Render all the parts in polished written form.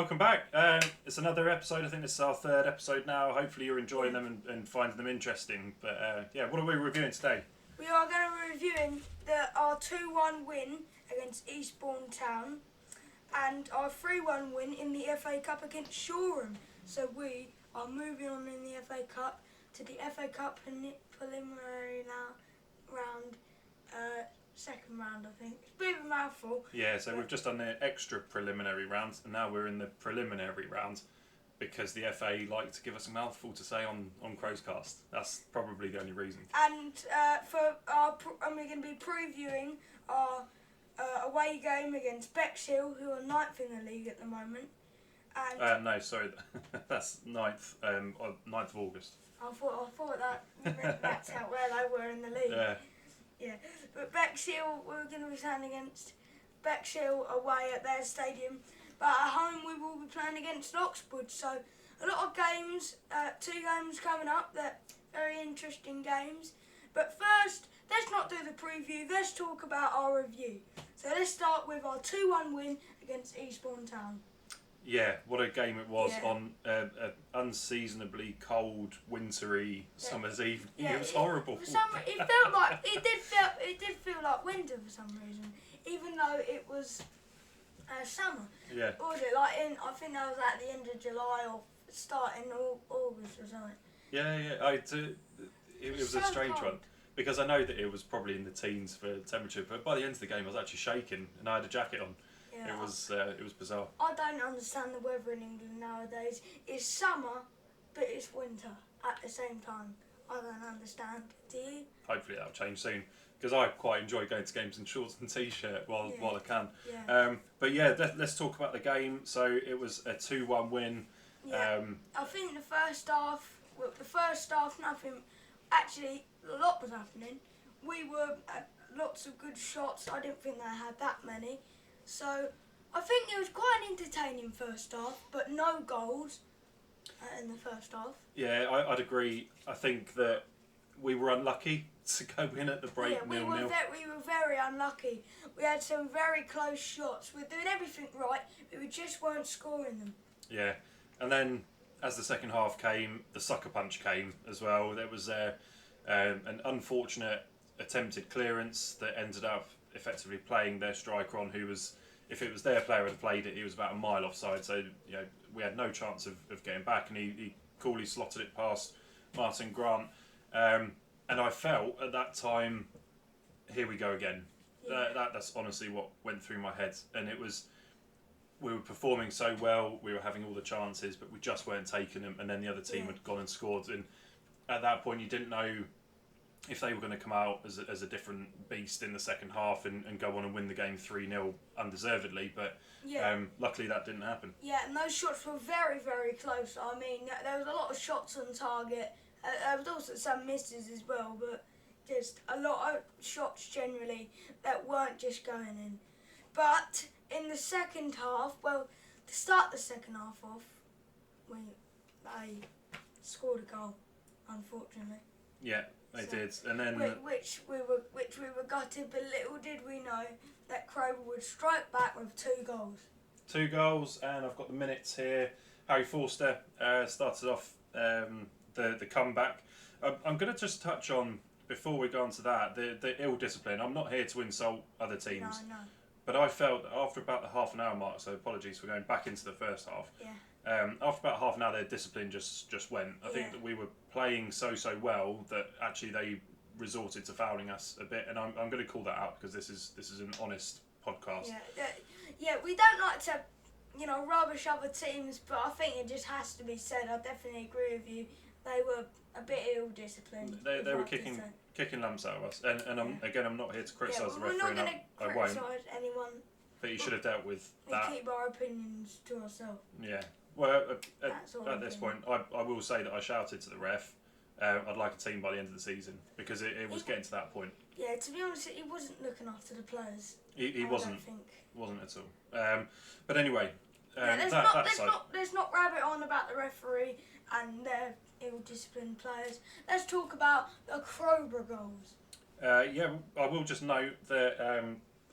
welcome back. It's another episode. I think this is our third episode now. Hopefully you're enjoying them and finding them interesting. But what are we reviewing today? We are going to be reviewing our 2-1 win against Eastbourne Town and our 3-1 win in the FA Cup against Shoreham. So we are moving on in the FA Cup to the FA Cup preliminary round. Second round, I think. It's a bit of a mouthful. Yeah, so we've just done the extra preliminary rounds, and now we're in the preliminary round because the FA like to give us a mouthful to say on Crowscast. That's probably the only reason. And we're going to be previewing our away game against Bexhill, who are 9th in the league at the moment. And no, sorry, that's 9th, 9th of August. I thought that's how where they were in the league. Yeah, but Bexhill, we're going to be playing against Bexhill away at their stadium. But at home, we will be playing against Loxwood. So a lot of games, 2 games coming up, that very interesting games. But first, let's not do the preview. Let's talk about our review. So let's start with our 2-1 win against Eastbourne Town. Yeah, what a game it was on an unseasonably cold, wintry summer's evening. Yeah, it was horrible. For some, it felt like it did feel like winter for some reason, even though it was summer. Yeah. Or I think that was at the end of July or starting August or something. Yeah. It was a strange one because I know that it was probably in the teens for temperature, but by the end of the game I was actually shaking and I had a jacket on. Yeah, it was bizarre. I don't understand the weather in England nowadays. It's summer, but it's winter at the same time. I don't understand. Do you? Hopefully that'll change soon, because I quite enjoy going to games in shorts and t-shirt while I can. Yeah. But yeah, let's talk about the game. So it was a 2-1 win. Yeah. I think the first half, nothing. Actually, a lot was happening. We were lots of good shots. I didn't think they had that many. So, I think it was quite an entertaining first half, but no goals in the first half. Yeah, I'd agree. I think that we were unlucky to go in at the break 0-0. We were very unlucky. We had some very close shots. We were doing everything right, but we just weren't scoring them. Yeah, and then as the second half came, the sucker punch came as well. There was an unfortunate attempted clearance that ended up effectively playing their striker on, who was, if it was their player had played it, he was about a mile offside, so we had no chance of getting back, and he coolly slotted it past Martin Grant, and I felt at that time, here we go again. That's honestly what went through my head, and it was, we were performing so well, we were having all the chances, but we just weren't taking them, and then the other team had gone and scored, and at that point you didn't know if they were going to come out as a different beast in the second half and go on and win the game 3-0 undeservedly, but luckily that didn't happen. Yeah, and those shots were very, very close. I mean, there was a lot of shots on target. There was also some misses as well, but just a lot of shots generally that weren't just going in. But in the second half, to start the second half off, they scored a goal, unfortunately. Yeah. They did, and then which we were gutted, but little did we know that Crowborough would strike back with 2 goals. 2 goals, and I've got the minutes here. Harry Forster started off the comeback. I'm going to just touch on, before we go on to that, the ill discipline. I'm not here to insult other teams, no. But I felt that after about the half an hour mark, so apologies for going back into the first half. Yeah. After about half an hour, their discipline just went. I think that we were playing so well that actually they resorted to fouling us a bit, and I'm going to call that out because this is an honest podcast. Yeah, we don't like to, rubbish other teams, but I think it just has to be said. I definitely agree with you. They were a bit ill-disciplined. They were kicking lumps out of us, and I'm not here to criticise the referee. We're not going to criticise anyone. But you should have dealt with that. We keep our opinions to ourselves. Yeah. Well, at this point, I will say that I shouted to the ref, I'd like a team by the end of the season, because it was getting to that point. Yeah, to be honest, he wasn't looking after the players. He wasn't. I don't think. Wasn't at all. But anyway, let's not rabbit on about the referee and their ill-disciplined players. Let's talk about the Crowborough goals. I will just note that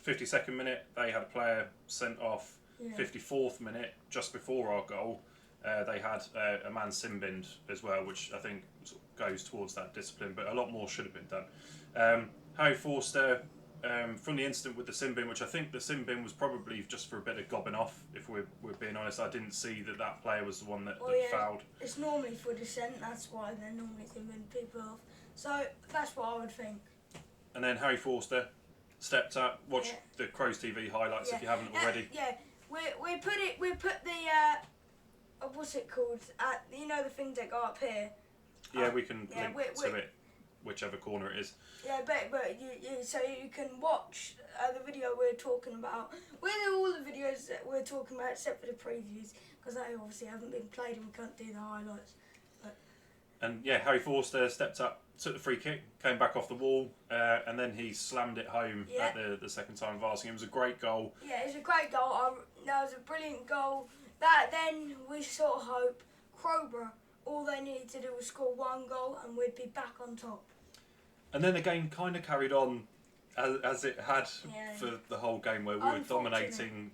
52nd minute, they had a player sent off 54th minute, just before our goal, they had a man sin-binned as well, which I think sort of goes towards that discipline, but a lot more should have been done. Harry Forster, from the incident with the sin bin, which I think the sin bin was probably just for a bit of gobbing off, if we're being honest. I didn't see that player was the one that fouled. It's normally for dissent, that's why they're normally sin bin people off. So that's what I would think. And then Harry Forster stepped up. Watch the Crows TV highlights if you haven't already. We put the what's it called? You know the things that go up here. Yeah, we can link to it, whichever corner it is. Yeah, but you so you can watch the video we're talking about. We're all the videos that we're talking about except for the previews, because they obviously haven't been played and we can't do the highlights. And Harry Forster stepped up, took the free kick, came back off the wall, and then he slammed it home at the second time of asking. It was a great goal. Yeah, it was a great goal. That was a brilliant goal. Then we sort of hope Crowborough, all they needed to do was score one goal and we'd be back on top. And then the game kind of carried on as it had for the whole game, where we were dominating,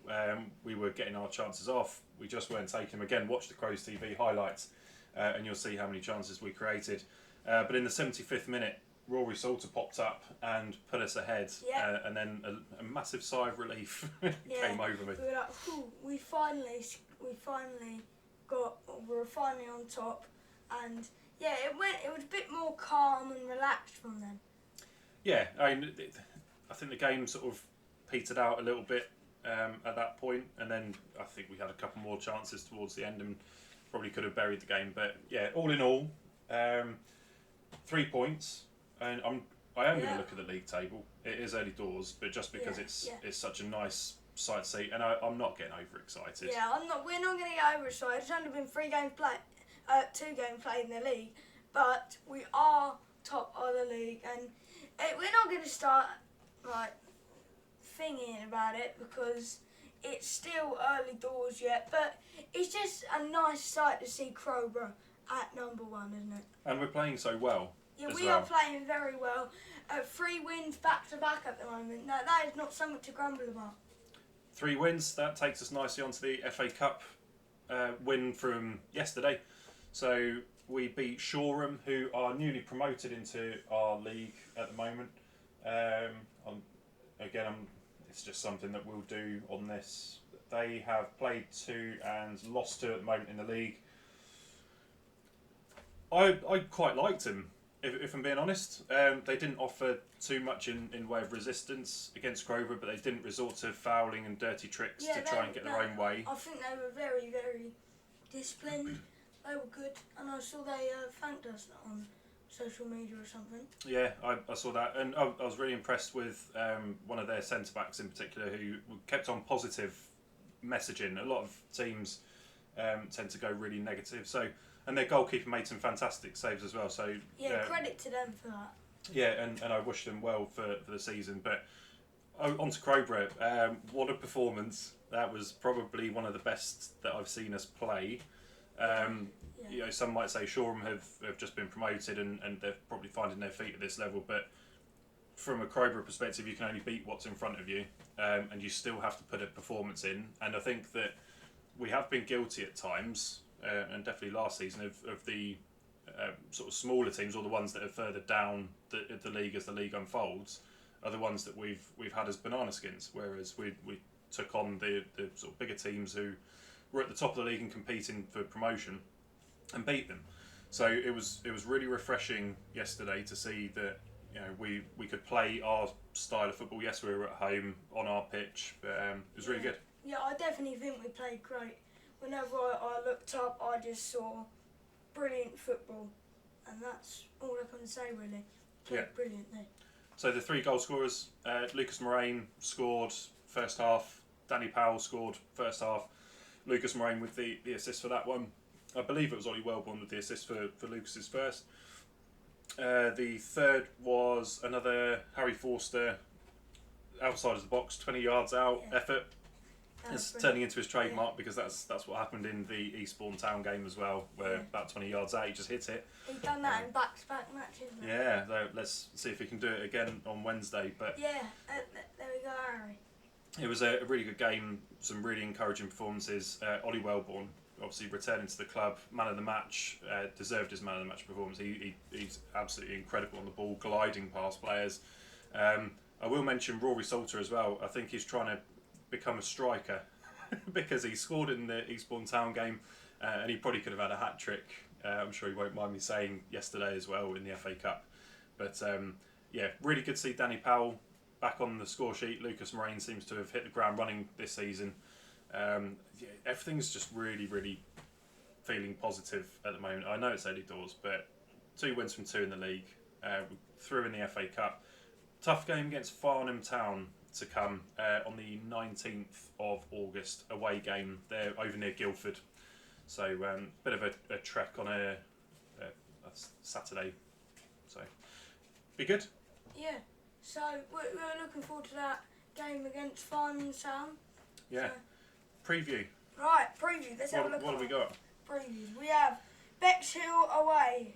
we were getting our chances off, we just weren't taking them. Again, watch the Crows TV highlights and you'll see how many chances we created. But in the 75th minute, Rory Salter popped up and put us ahead, and then a massive sigh of relief came over me. We were like, we were finally on top, and it was a bit more calm and relaxed from then. Yeah, I think the game sort of petered out a little bit at that point, and then I think we had a couple more chances towards the end and probably could have buried the game. But all in all, 3 points, and I am going to look at the league table. It is early doors, but just because it's such a nice sight to see, and I'm not getting overexcited. Yeah, I'm not. We're not going to get overexcited. It's only been 2 games played in the league, but we are top of the league, and we're not going to start thinking about it because it's still early doors yet. But it's just a nice sight to see Crowborough at number 1, isn't it? And we're playing so well. Yeah, we are playing very well. 3 wins back to back at the moment. Now, that is not something to grumble about. 3 wins, that takes us nicely onto the FA Cup win from yesterday. So we beat Shoreham, who are newly promoted into our league at the moment. It's just something that we'll do on this. They have played 2 and lost 2 at the moment in the league. I quite liked them, if I'm being honest. They didn't offer too much in way of resistance against Crowborough, but they didn't resort to fouling and dirty tricks to try and get their own way. I think they were very, very disciplined. They were good, and I saw they thanked us on social media or something. Yeah, I saw that, and I was really impressed with one of their centre-backs in particular, who kept on positive messaging. A lot of teams tend to go really negative, and their goalkeeper made some fantastic saves as well. So credit to them for that. Yeah, and I wish them well for the season. But on to Crowborough. What a performance. That was probably one of the best that I've seen us play. Some might say Shoreham have just been promoted and they're probably finding their feet at this level, but from a Crowborough perspective, you can only beat what's in front of you, and you still have to put a performance in. And I think that we have been guilty at times, and definitely last season, of the sort of smaller teams, or the ones that are further down the league as the league unfolds, are the ones that we've had as banana skins, whereas we took on the sort of bigger teams who were at the top of the league and competing for promotion and beat them. So it was really refreshing yesterday to see that we could play our style of football. Yes, we were at home on our pitch, but it was really good. Yeah, I definitely think we played great. Whenever I looked up, I just saw brilliant football, and that's all I can say really. Played brilliantly. So the 3 goal scorers, Lucas Moraine scored first half, Danny Powell scored first half. Lucas Moraine with the assist for that one. I believe it was Ollie Wellborn with the assist for Lucas's first. The third was another Harry Forster outside of the box, 20 yards out effort. It's turning into his trademark because that's what happened in the Eastbourne Town game as well, where about 20 yards out he just hit it. He's done that in back-to-back matches. Yeah, let's see if he can do it again on Wednesday. But there we go, Harry. it was a really good game. Some really encouraging performances. Ollie Wellborn, obviously returning to the club, man of the match, deserved his man of the match performance. He's absolutely incredible on the ball, gliding past players. I will mention Rory Salter as well. I think he's trying to become a striker because he scored in the Eastbourne Town game, and he probably could have had a hat trick. I'm sure he won't mind me saying yesterday as well in the FA Cup. But yeah, really good to see Danny Powell back on the score sheet. Lucas Moraine seems to have hit the ground running this season. Yeah, everything's just really, really feeling positive at the moment. I know it's early doors, but 2 wins from 2 in the league, through in the FA Cup. Tough game against Farnham Town to come on the 19th of August, away game. They're over near Guildford. So bit of a trek on a Saturday. So be good. Yeah. So we're looking forward to that game against Farnham Town. Yeah. So, Preview. right, preview. Let's have a look. What have we got? Previews. We have Bexhill away.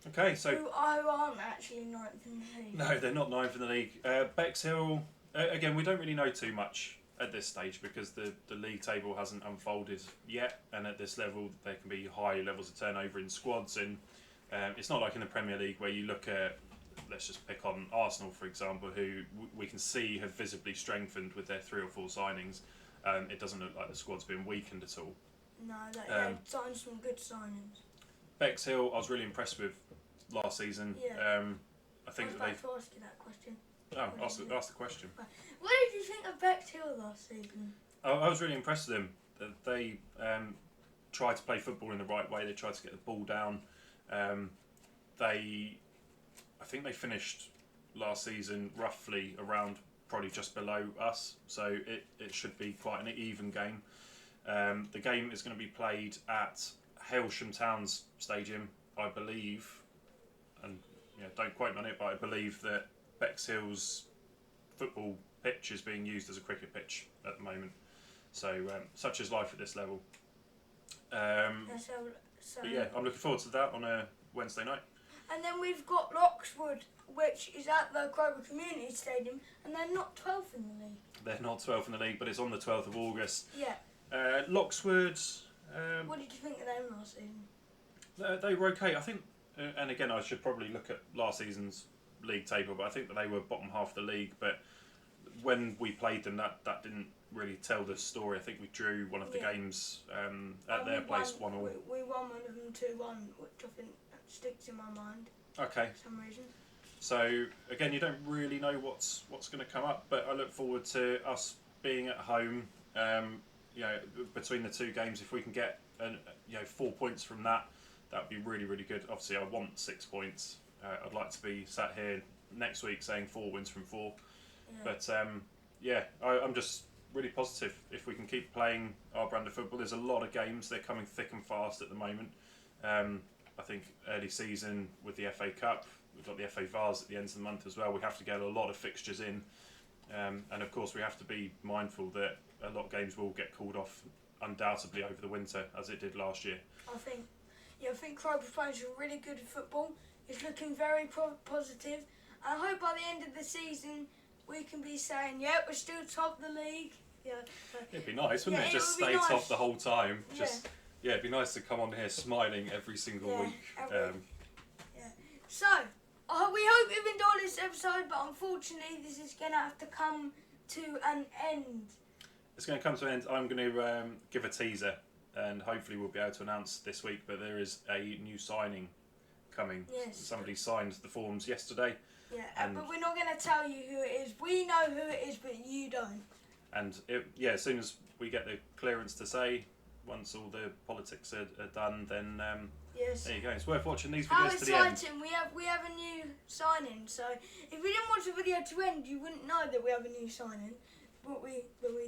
Okay, so who aren't actually 9th in the league. no, they're not 9th in the league. Bexhill, again, we don't really know too much at this stage because the league table hasn't unfolded yet, and at this level there can be high levels of turnover in squads, and it's not like in the Premier League where you look at, let's just pick on Arsenal for example, who we can see have visibly strengthened with their 3 or 4 signings. It doesn't look like the squad's been weakened at all. No, they signed some good signings. Bexhill, I was really impressed with last season. Yeah. I think I was about to ask you that question. Oh, ask the question. What did you think of Bexhill last season? I was really impressed with them. They tried to play football in the right way. They tried to get the ball down. I think they finished last season roughly around probably just below us. So it should be quite an even game. The game is going to be played at Hailsham Town's stadium, I believe. And don't quote me on it, but I believe that Bexhill's football pitch is being used as a cricket pitch at the moment. So such is life at this level. But yeah, I'm looking forward to that on a Wednesday night. And then we've got Loxwood, which is at the Crowborough Community Stadium, and they're not 12th in the league. They're not 12th in the league, but it's on the 12th of August. Yeah. Loxwood. What did you think of them last season? They were okay. I think, and again, I should probably look at last season's league table, but I think that they were bottom half of the league. But when we played them, that didn't really tell the story. I think we drew one of the games at their place 1-1. We won one of them 2-1, which I think sticks in my mind. Okay. For some reason. So again, you don't really know what's going to come up, but I look forward to us being at home. Between the 2 games, if we can get 4 points from that, that'd be really, really good. Obviously, I want 6 points. I'd like to be sat here next week saying 4 wins from 4. Yeah. But I'm just really positive if we can keep playing our brand of football. There's a lot of games; they're coming thick and fast at the moment. I think early season with the FA Cup, we've got the FA Vars at the end of the month as well. We have to get a lot of fixtures in, and of course we have to be mindful that a lot of games will get called off undoubtedly over the winter, as it did last year. I think Crowborough's playing some really good football. It's looking very positive. I hope by the end of the season we can be saying, yeah, we're still top of the league. Yeah. It'd be nice, wouldn't it? Just stay top the whole time. Yeah, it'd be nice to come on here smiling every single week. So, we hope you've enjoyed this episode, but unfortunately this is going to have to come to an end. It's going to come to an end. I'm going to give a teaser, and hopefully we'll be able to announce this week, but there is a new signing coming. Yes. Somebody signed the forms yesterday. Yeah, but we're not going to tell you who it is. We know who it is, but you don't. And as soon as we get the clearance to say, once all the politics are done, then yes. There you go. It's worth watching these videos to the end. How exciting! We have a new signing. So if we didn't watch the video to end, you wouldn't know that we have a new signing. But we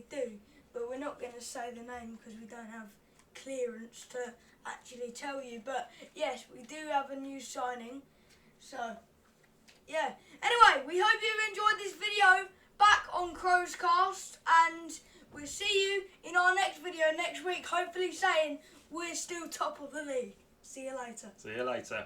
do. But we're not going to say the name because we don't have clearance to actually tell you. But yes, we do have a new signing. So yeah. Anyway, we hope you've enjoyed this video back on Crow's Cast, and we'll see you in our next video next week, hopefully saying we're still top of the league. See you later. See you later.